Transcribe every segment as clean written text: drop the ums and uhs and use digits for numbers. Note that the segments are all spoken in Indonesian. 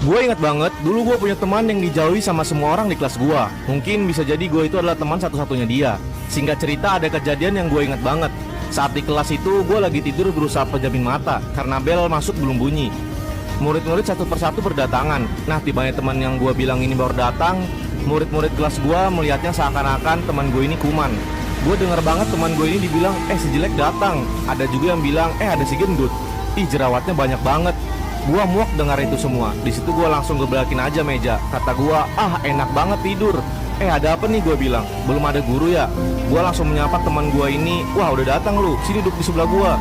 Gue ingat banget, dulu gue punya teman yang dijauhi sama semua orang di kelas gue. Mungkin bisa jadi gue itu adalah teman satu-satunya dia. Singkat cerita, ada kejadian yang gue ingat banget. Saat di kelas itu, gue lagi tidur berusaha pejamin mata karena bel masuk belum bunyi. Murid-murid satu persatu berdatangan. Nah, tibanya teman yang gue bilang ini baru datang, murid-murid kelas gue melihatnya seakan-akan teman gue ini kuman. Gue denger banget teman gue ini dibilang, si jelek datang. Ada juga yang bilang, ada si gendut. Ih, jerawatnya banyak banget. Gua muak dengar itu semua. Di situ gua langsung gebelakin aja meja. Kata gua, enak banget tidur. Ada apa nih, gua bilang. Belum ada guru ya? Gua langsung menyapa teman gua ini. Wah, udah datang lu. Sini duduk di sebelah gua.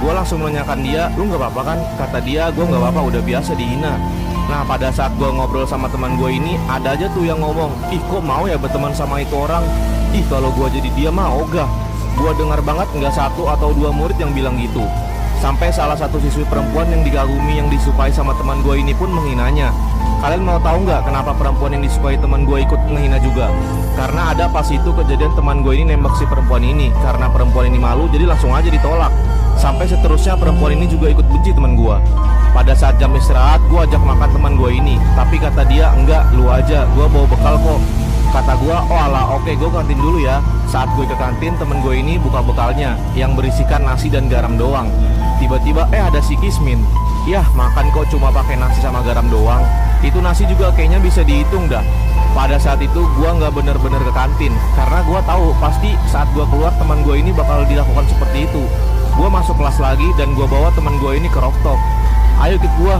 Gua langsung menanyakan dia, lu nggak apa-apa kan? Kata dia, gua nggak apa-apa, udah biasa dihina. Nah, pada saat gua ngobrol sama teman gua ini, ada aja tuh yang ngomong, ih kok mau ya berteman sama itu orang? Ih, kalau gua jadi dia mah ogah. Gua dengar banget nggak satu atau dua murid yang bilang gitu. Sampai salah satu siswi perempuan yang dikagumi, yang disukai sama teman gue ini pun menghinanya. Kalian mau tahu nggak kenapa perempuan yang disukai teman gue ikut menghina juga? Karena ada pas itu kejadian teman gue ini nembak si perempuan ini. Karena perempuan ini malu, jadi langsung aja ditolak. Sampai seterusnya perempuan ini juga ikut benci teman gue. Pada saat jam istirahat, gue ajak makan teman gue ini. Tapi kata dia, enggak, lu aja, gue bawa bekal kok. Kata gue, oke, gue kantin dulu ya. Saat gue ke kantin, temen gue ini buka bekalnya yang berisikan nasi dan garam doang. Tiba-tiba ada si Kismin. Yah, makan kok cuma pakai nasi sama garam doang. Itu nasi juga kayaknya bisa dihitung dah. Pada saat itu gue nggak bener-bener ke kantin karena gue tahu pasti saat gue keluar teman gue ini bakal dilakukan seperti itu. Gue masuk kelas lagi dan gue bawa teman gue ini ke rooftop. Ayo ikut gue,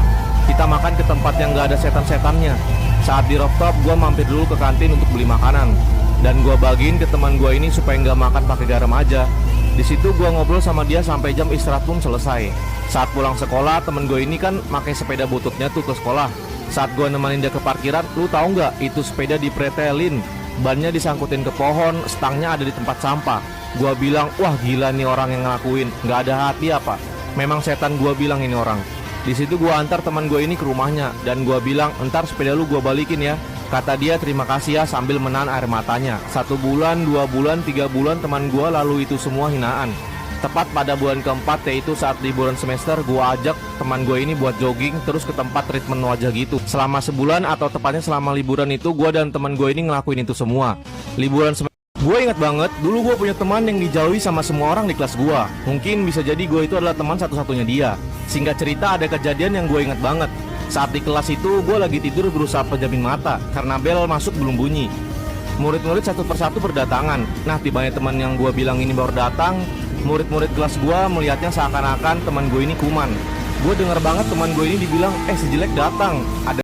kita makan ke tempat yang nggak ada setan-setannya. Saat di rooftop, gue mampir dulu ke kantin untuk beli makanan. Dan gue bagiin ke teman gue ini supaya nggak makan pakai garam aja. Di situ gue ngobrol sama dia sampai jam istirahat pun selesai. Saat pulang sekolah, temen gue ini kan pakai sepeda bututnya tuh ke sekolah. Saat gue nemenin dia ke parkiran, lu tahu nggak? Itu sepeda dipretelin, bannya disangkutin ke pohon, stangnya ada di tempat sampah. Gue bilang, wah gila nih orang yang ngelakuin, nggak ada hati apa? Memang setan, gue bilang ini orang. Di situ gue antar teman gue ini ke rumahnya dan gue bilang, entar sepeda lu gue balikin ya. Kata dia terima kasih ya sambil menahan air matanya. 1 bulan, 2 bulan, 3 bulan teman gue lalu itu semua hinaan. Tepat pada bulan keempat, yaitu saat liburan semester, gue ajak teman gue ini buat jogging terus ke tempat treatment wajah gitu. Selama sebulan atau tepatnya selama liburan itu, gue dan teman gue ini ngelakuin itu semua. Liburan semester. Gue ingat banget, dulu gue punya teman yang dijauhi sama semua orang di kelas gue. Mungkin bisa jadi gue itu adalah teman satu-satunya dia. Singkat cerita, ada kejadian yang gue ingat banget. Saat di kelas itu, gue lagi tidur berusaha pejamin mata karena bel masuk belum bunyi. Murid-murid satu persatu berdatangan. Nah, tibanya teman yang gue bilang ini baru datang, murid-murid kelas gue melihatnya seakan-akan teman gue ini kuman. Gue denger banget teman gue ini dibilang, si jelek datang. Ada